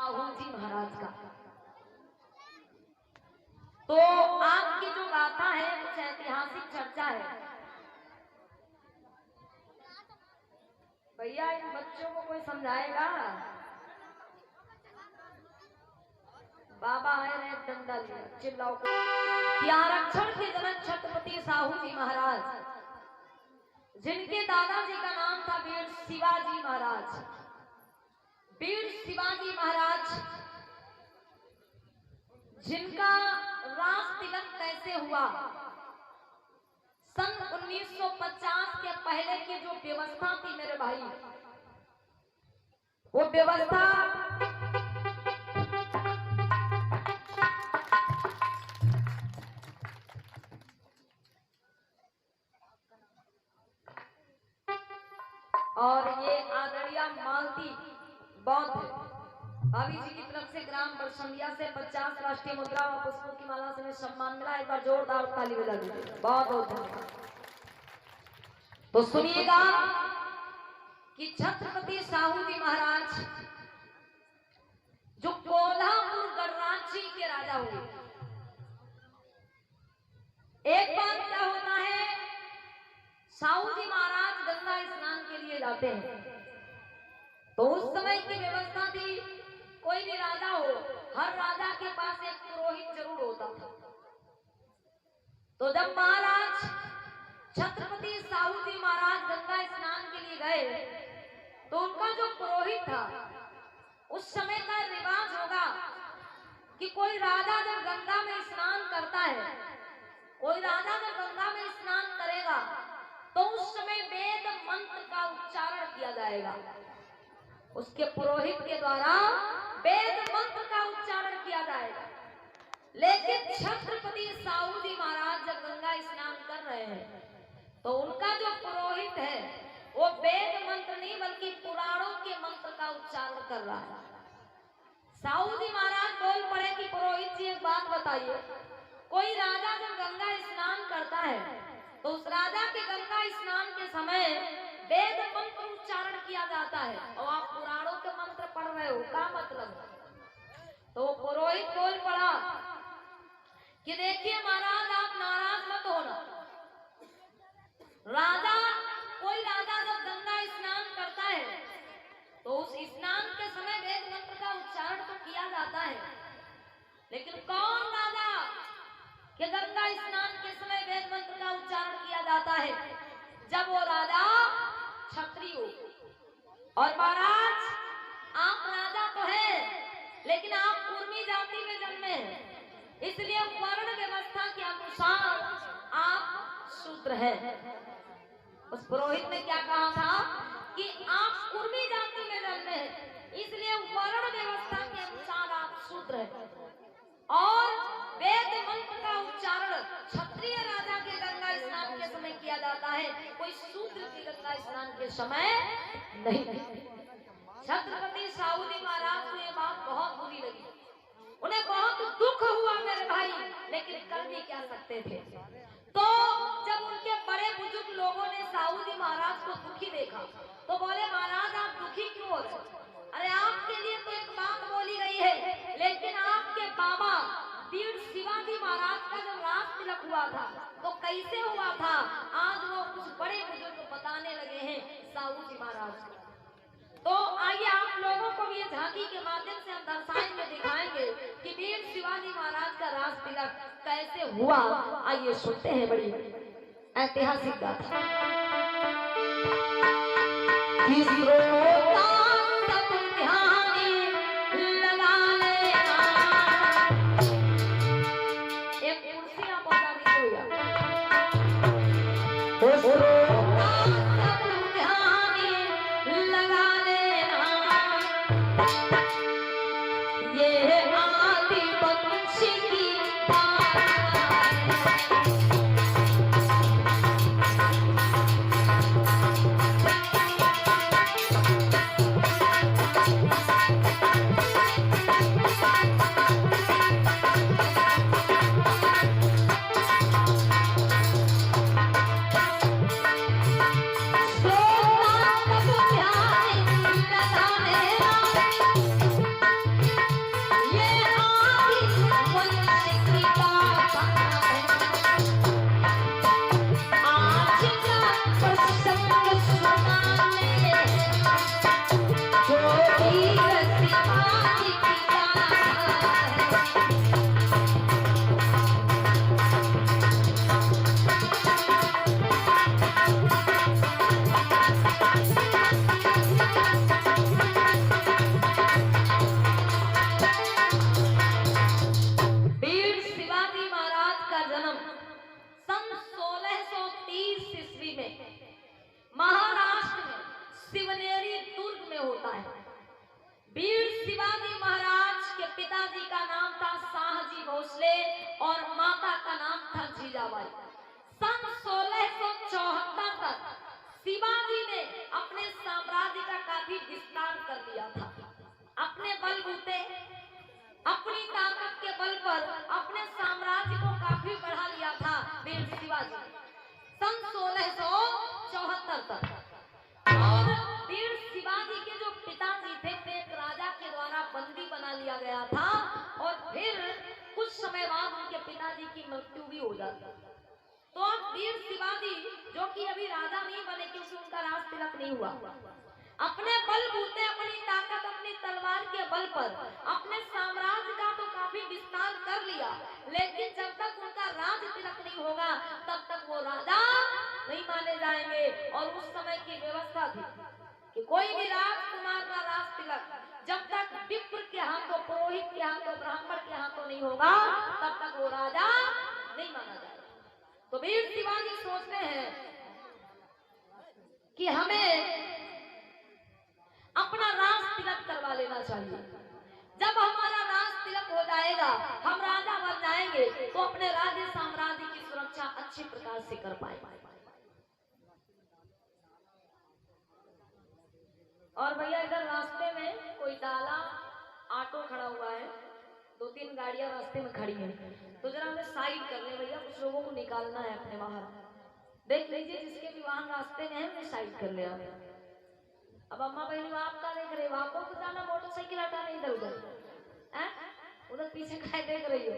साहू जी महाराज का। तो आपकी जो गाथा है कुछ ऐतिहासिक चर्चा है। भैया इन बच्चों को कोई समझाएगा? बाबा है रे डंडा लिया चिल्लाओ। आरक्षण के जनक छत्रपति साहू जी महाराज, जिनके दादाजी का नाम था वीर शिवाजी महाराज। वीर शिवाजी महाराज जिनका राज तिलक कैसे हुआ, सन 1950 के पहले की जो व्यवस्था थी मेरे भाई, वो व्यवस्था और ये आदरणीय मालती बौद्ध भाभी जी की तरफ से ग्राम बरसंगिया से 50 राष्ट्रीय मुद्रा और पुष्पों की माला से सम्मान मिला। एक बार जोरदार ताली बजा दीजिए। बहुत बहुत धन्यवाद। तो सुनिएगा कि छत्रपति साहू जी महाराज जो कोल्हापुर गणराज्य के राजा हुए, एक बार क्या होता है, साहू जी महाराज गंगा स्नान के लिए जाते हैं। तो उस समय की व्यवस्था थी, कोई भी राजा हो, हर राजा के पास एक पुरोहित जरूर होता था। तो जब महाराज छत्रपति साहू जी महाराज गंगा स्नान के लिए गए, तो उनका जो पुरोहित था, उस समय का रिवाज होगा कि कोई राजा जब गंगा में स्नान करता है, कोई राजा जब गंगा में स्नान करेगा, तो उस समय वेद मंत्र का उच्चारण किया जाएगा। उसके पुरोहित के द्वारा वेद मंत्र का उच्चारण किया जाएगा। लेकिन छत्रपति साहू जी महाराज जब गंगा स्नान कर रहे हैं, तो उनका जो पुरोहित है वो वेद मंत्र नहीं बल्कि पुराणों के मंत्र का उच्चारण कर रहा है। साहू जी महाराज बोल पड़े कि पुरोहित जी एक बात बताइए, कोई राजा जब गंगा स्नान करता है तो उस राजा के गंगा स्नान के समय वेद मंत्र उच्चारण किया जाता है और आप पुराणों के मंत्र पढ़ रहे हो, क्या मतलब? तो पुरोहित बोल पड़ा कि देखिए महाराज, आप नाराज मत होना। राजा, कोई राजा जब गंगा स्नान करता है तो उस स्नान के समय वेद मंत्र का उच्चारण तो किया जाता है, लेकिन कौन राजा कि गंगा स्नान के समय वेद मंत्र का उच्चारण किया जाता है? जब वो राजा क्षत्रिय हो। और महाराज, आप राजा तो है, लेकिन आप कुर्मी जाति में जन्मे हैं, इसलिए वर्ण व्यवस्था के अनुसार आप शूद्र हैं। उस पुरोहित ने क्या कहा था कि आप कुर्मी जाति में जन्मे हैं, इसलिए वर्ण व्यवस्था के अनुसार आप शूद्र हैं। और वेद मंत्र का उच्चारण क्षत्रिय राजा के गंगा स्नान के समय किया जाता है, कोई शूद्र की गंगा स्नान के समय नहीं। छत्रपति साहू जी महाराज को ये बात बहुत बुरी लगी, उन्हें बहुत दुख हुआ मेरे भाई, लेकिन कर भी क्या सकते थे। तो जब उनके बड़े बुजुर्ग लोगों ने साहू जी महाराज को दुखी देखा तो बोले, महाराज आप दुखी क्यों हो रहे? अरे आपके लिए तो एक बात बोली गई है, लेकिन आपके बाबा वीर शिवाजी महाराज का जब राज तिलक हुआ था तो कैसे हुआ था, आज वो कुछ बड़े बुजुर्ग बताने लगे हैं साहू जी महाराज। तो आइए आप लोगों को भी ये झांकी के माध्यम से हम दर्शाएंगे, दिखाएंगे कि वीर शिवाजी महाराज का राज तिलक कैसे हुआ। आइए सुनते हैं बड़ी ऐतिहासिक गाथा। भोसले और माता का नाम था जीजाबाई। सन 1674 तक शिवाजी ने अपने साम्राज्य का काफी विस्तार कर दिया था। अपने बलबूते, अपनी ताकत के बल पर अपने साम्राज्य को काफी बढ़ा लिया था वीर शिवाजी सन 1674 तक। और वीर शिवाजी के जो पिताजी थे एक राजा के द्वारा बंदी बना लिया गया था और फिर कुछ समय बाद उनके पिताजी की मृत्यु भी हो जाती। तो अब वीर शिवाजी जो कि अभी राजा नहीं बने क्योंकि उनका राज तिलक नहीं हुआ, अपने बलबूते, अपनी ताकत, अपनी तलवार के बल पर अपने साम्राज्य का तो काफी विस्तार कर लिया, लेकिन जब तक उनका राज तिलक नहीं होगा तब तक वो राजा नहीं माने जाएंगे। और उस समय की व्यवस्था थी कि कोई भी राजकुमार का राज तिलक जब तक विप्र के हाथों, पुरोहित के हाथों, ब्राह्मण के हाथों नहीं होगा तब तक वो राजा नहीं माना जाएगा। तो वीर शिवाजी सोचते हैं कि हमें अपना राज तिलक करवा लेना चाहिए। जब हमारा राज तिलक हो जाएगा, हम राजा बन जाएंगे, तो अपने राज्य साम्राज्य की सुरक्षा अच्छे प्रकार से कर पाएंगे। और भैया इधर रास्ते में कोई डाला ऑटो खड़ा हुआ है, 2-3 गाड़ियां रास्ते में खड़ी हैं, तो जरा हमें साइड कर ले भैया, कुछ लोगों को निकालना है अपने बाहर। देख लीजिए जिसके भी वाहन रास्ते में है उन्हें साइड कर ले। अब अम्मा बहनी आप क्या देख रहे हो? आपको तो जाना मोटरसाइकिल हटाने इधर उधर, उधर पीछे क्या देख रही हो?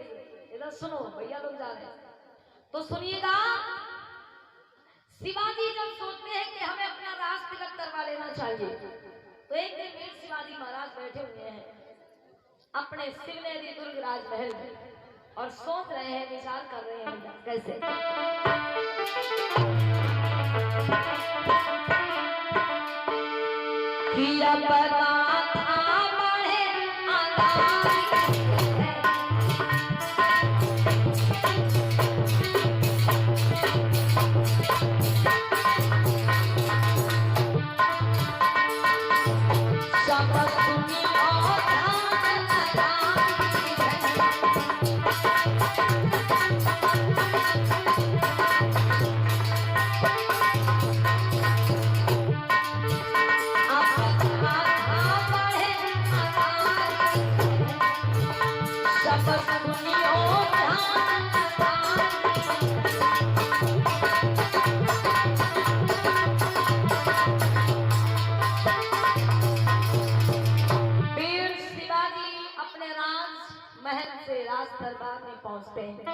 इधर सुनो, भैया लोग जा रहे हैं तो सुनिएगा। शिवाजी जब सोचते हैं कि हमें अपना राज तिलक करवा लेना चाहिए, तो एक दिन वीर शिवाजी महाराज बैठे हुए हैं अपने शिवनेरी दुर्ग राजमहल में और सोच रहे हैं, विचार कर रहे हैं कैसे। किया पता था बढ़े दरबार में पहुंचते हैं।